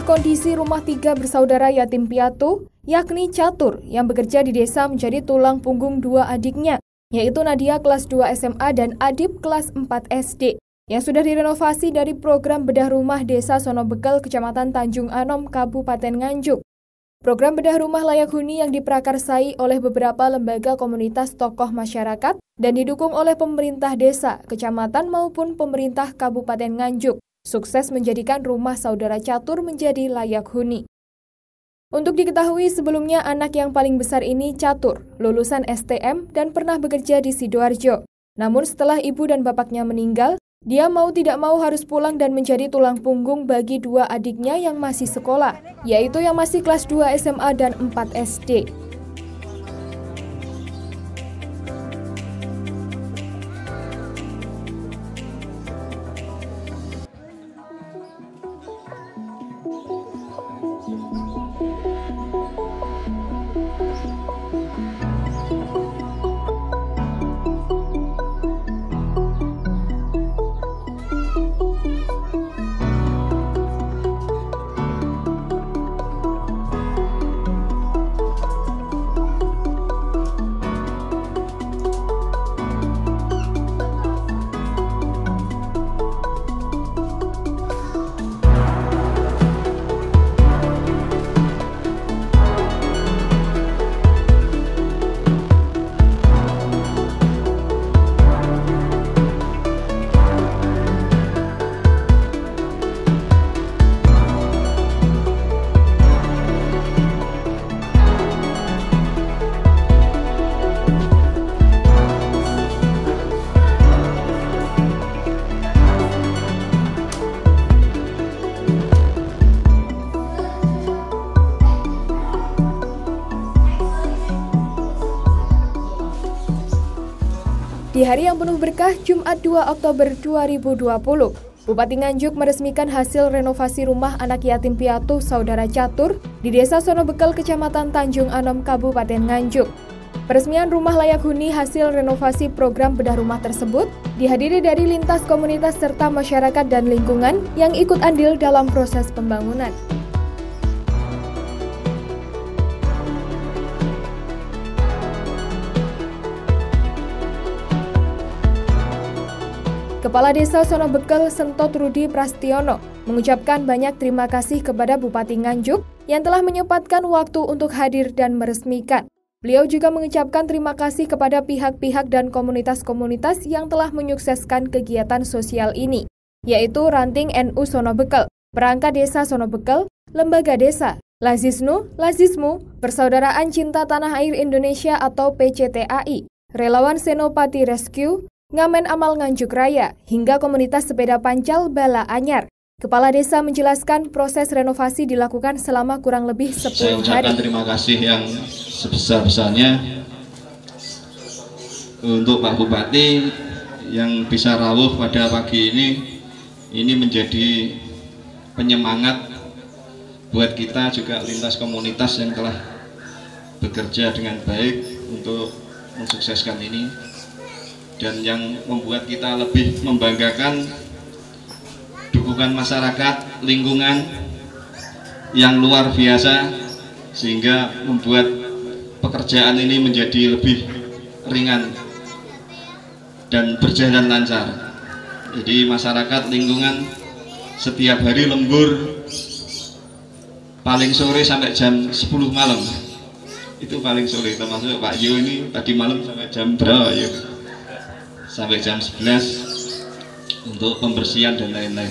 kondisi rumah 3 bersaudara yatim piatu, yakni Catur yang bekerja di desa menjadi tulang punggung 2 adiknya, yaitu Nadia kelas 2 SMA dan Adib kelas 4 SD, yang sudah direnovasi dari program bedah rumah Desa Sonobekel, Kecamatan Tanjung Anom, Kabupaten Nganjuk. Program bedah rumah layak huni yang diprakarsai oleh beberapa lembaga komunitas tokoh masyarakat dan didukung oleh pemerintah desa, kecamatan maupun pemerintah Kabupaten Nganjuk, sukses menjadikan rumah saudara Catur menjadi layak huni. Untuk diketahui sebelumnya anak yang paling besar ini Catur, lulusan STM dan pernah bekerja di Sidoarjo. Namun setelah ibu dan bapaknya meninggal, dia mau tidak mau harus pulang dan menjadi tulang punggung bagi 2 adiknya yang masih sekolah, yaitu yang masih kelas 2 SMA dan 4 SD. Di hari yang penuh berkah, Jumat 2 Oktober 2020, Bupati Nganjuk meresmikan hasil renovasi rumah anak yatim piatu saudara Catur di Desa Sonobekel, Kecamatan Tanjung Anom, Kabupaten Nganjuk. Peresmian rumah layak huni hasil renovasi program bedah rumah tersebut dihadiri dari lintas komunitas serta masyarakat dan lingkungan yang ikut andil dalam proses pembangunan. Kepala Desa Sonobekel Sentot Rudi Prastiono mengucapkan banyak terima kasih kepada Bupati Nganjuk yang telah menyempatkan waktu untuk hadir dan meresmikan. Beliau juga mengucapkan terima kasih kepada pihak-pihak dan komunitas-komunitas yang telah menyukseskan kegiatan sosial ini, yaitu Ranting NU Sonobekel, Perangkat Desa Sonobekel, Lembaga Desa, Lazismu, Persaudaraan Cinta Tanah Air Indonesia atau PCTAI, Relawan Senopati Rescue, Ngamen Amal Nganjuk Raya, hingga komunitas sepeda pancal Bala Anyar. Kepala desa menjelaskan proses renovasi dilakukan selama kurang lebih 10 hari. Saya ucapkan terima kasih yang sebesar-besarnya untuk Pak Bupati yang bisa rawuh pada pagi ini menjadi penyemangat buat kita juga lintas komunitas yang telah bekerja dengan baik untuk mensukseskan ini. Dan yang membuat kita lebih membanggakan dukungan masyarakat, lingkungan yang luar biasa, sehingga membuat pekerjaan ini menjadi lebih ringan dan berjalan lancar. Jadi masyarakat, lingkungan setiap hari lembur paling sore sampai jam 10 malam, itu paling sore, termasuk Pak Yo ini tadi malam sampai jam berapa ya? Sampai jam 11 untuk pembersihan dan lain-lain.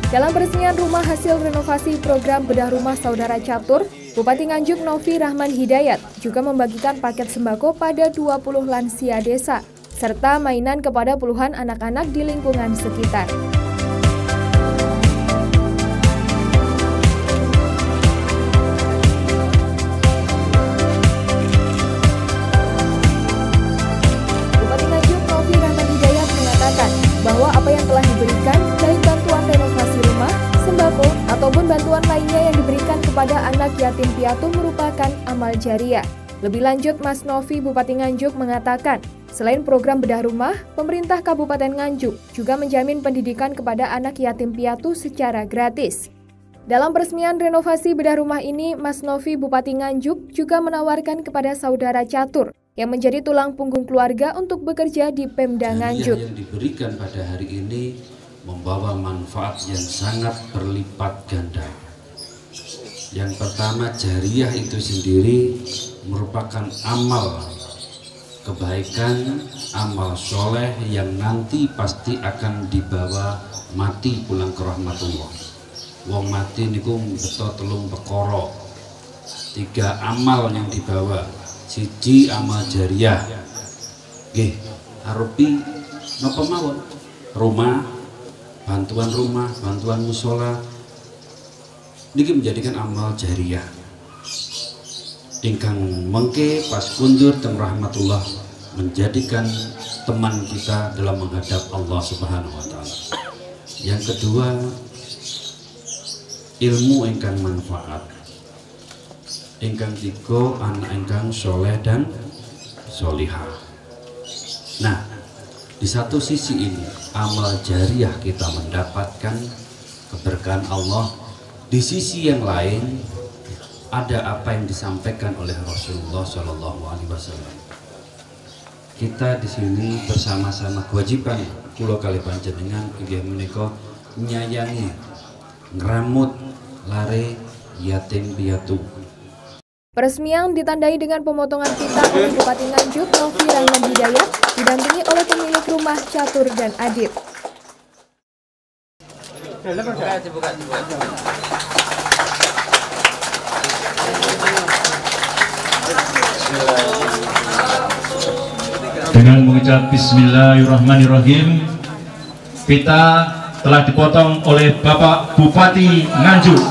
Dalam peresmian rumah hasil renovasi program bedah rumah saudara Catur, Bupati Nganjuk Novi Rahman Hidayat juga membagikan paket sembako pada 20 lansia desa, serta mainan kepada puluhan anak-anak di lingkungan sekitar. Bupati Nganjuk Novi Rahman Hidayat apa yang telah diberikan, baik bantuan renovasi rumah, sembako, ataupun bantuan lainnya yang diberikan kepada anak yatim piatu merupakan amal jariah. Lebih lanjut, Mas Novi, Bupati Nganjuk, mengatakan, selain program bedah rumah, pemerintah Kabupaten Nganjuk juga menjamin pendidikan kepada anak yatim piatu secara gratis. Dalam peresmian renovasi bedah rumah ini, Mas Novi, Bupati Nganjuk, juga menawarkan kepada saudara catur yang menjadi tulang punggung keluarga untuk bekerja di Pemda Nganjuk. Yang diberikan pada hari ini membawa manfaat yang sangat berlipat ganda. Yang pertama, jariah itu sendiri merupakan amal kebaikan, amal soleh yang nanti pasti akan dibawa mati pulang ke rahmatullah. Wong mati niku beto telung perkara. 3 amal yang dibawa. Siji amal jariah. Nggih, arupi napa mawon? Rumah, bantuan musola. Niki menjadikan amal jariah. Ingkang mengke pas kundur teng rahmatullah menjadikan teman kita dalam menghadap Allah Subhanahu wa taala. Yang kedua, ilmu ingkang manfaat. Ingkang tiga, anak ingkang soleh dan solihah. Nah, di satu sisi ini amal jariah kita mendapatkan keberkahan Allah. Di sisi yang lain ada apa yang disampaikan oleh Rasulullah Shallallahu Alaihi Wasallam. Kita di sini bersama-sama kewajiban kula kali panjenengan inggih menika nyayangi, ngeramut lare yatim piatu. Peresmian ditandai dengan pemotongan pita oleh Bupati Nganjuk, Novi Rahman Hidayat, didampingi oleh pemilik rumah Catur dan Adit. Dengan mengucap Bismillahirrahmanirrahim, pita telah dipotong oleh Bapak Bupati Nganjuk.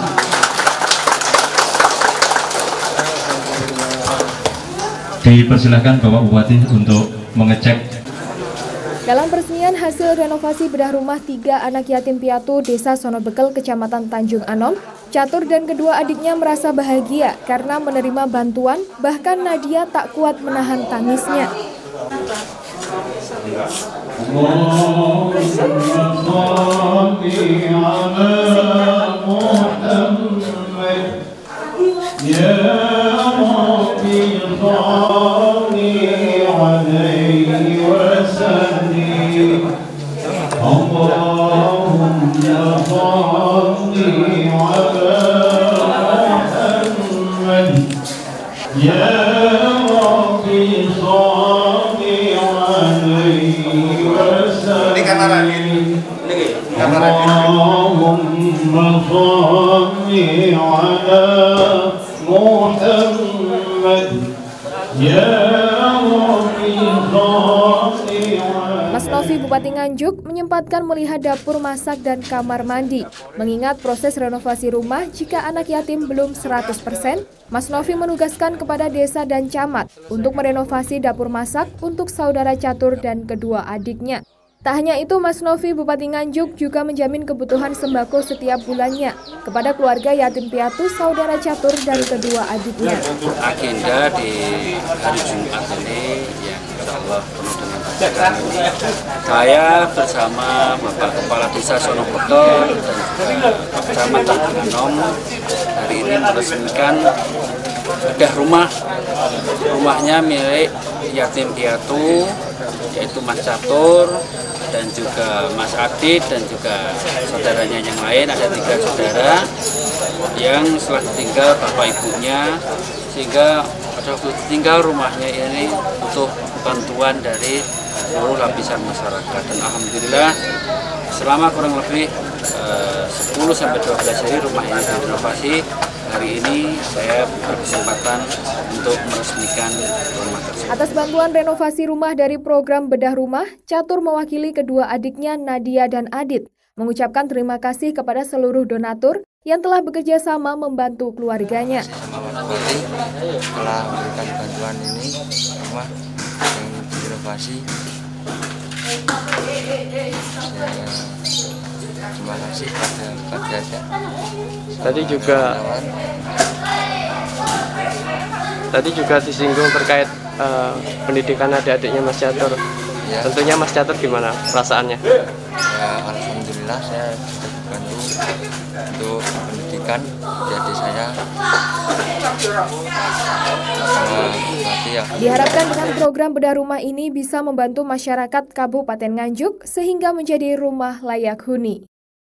Dipersilakan Bapak Bupati untuk mengecek. Dalam peresmian hasil renovasi bedah rumah 3 anak yatim piatu Desa Sonobekel, Kecamatan Tanjung Anom, Catur dan kedua adiknya merasa bahagia karena menerima bantuan, bahkan Nadia tak kuat menahan tangisnya. Mas Novi, Bupati Nganjuk, menyempatkan melihat dapur masak dan kamar mandi. Mengingat proses renovasi rumah jika anak yatim belum 100%, Mas Novi menugaskan kepada desa dan camat untuk merenovasi dapur masak untuk saudara Catur dan kedua adiknya. Tak hanya itu, Mas Novi, Bupati Nganjuk, juga menjamin kebutuhan sembako setiap bulannya kepada keluarga yatim piatu saudara Catur dan kedua adiknya. Agenda di hari Jumat ini yang insya Allah penuh dengan keberkahan ini, saya bersama Bapak Kepala Desa Sonobekel dan Kecamatan Tanjung Anom hari ini meresmikan bedah rumahnya milik yatim piatu, yaitu Mas Catur dan juga Mas Adit dan juga saudaranya yang lain. Ada 3 saudara yang setelah ditinggal bapak ibunya, sehingga pada waktu ditinggal rumahnya ini butuh bantuan dari seluruh lapisan masyarakat. Dan alhamdulillah selama kurang lebih 10-12 hari rumah ini direnovasi. Hari ini saya berkesempatan untuk meresmikan rumah tersebut. Atas bantuan renovasi rumah dari program bedah rumah, Catur mewakili kedua adiknya Nadia dan Adit mengucapkan terima kasih kepada seluruh donatur yang telah bekerja sama membantu keluarganya. Sama Bupati telah memberikan bantuan ini rumah yang direnovasi. Terima kasih pada Pak Dada. Tadi juga disinggung terkait pendidikan adik-adiknya Mas Catur. Ya. Tentunya Mas Catur gimana perasaannya? Ya, alhamdulillah saya sudah dibantu untuk pendidikan adik saya. Diharapkan dengan program bedah rumah ini bisa membantu masyarakat Kabupaten Nganjuk sehingga menjadi rumah layak huni.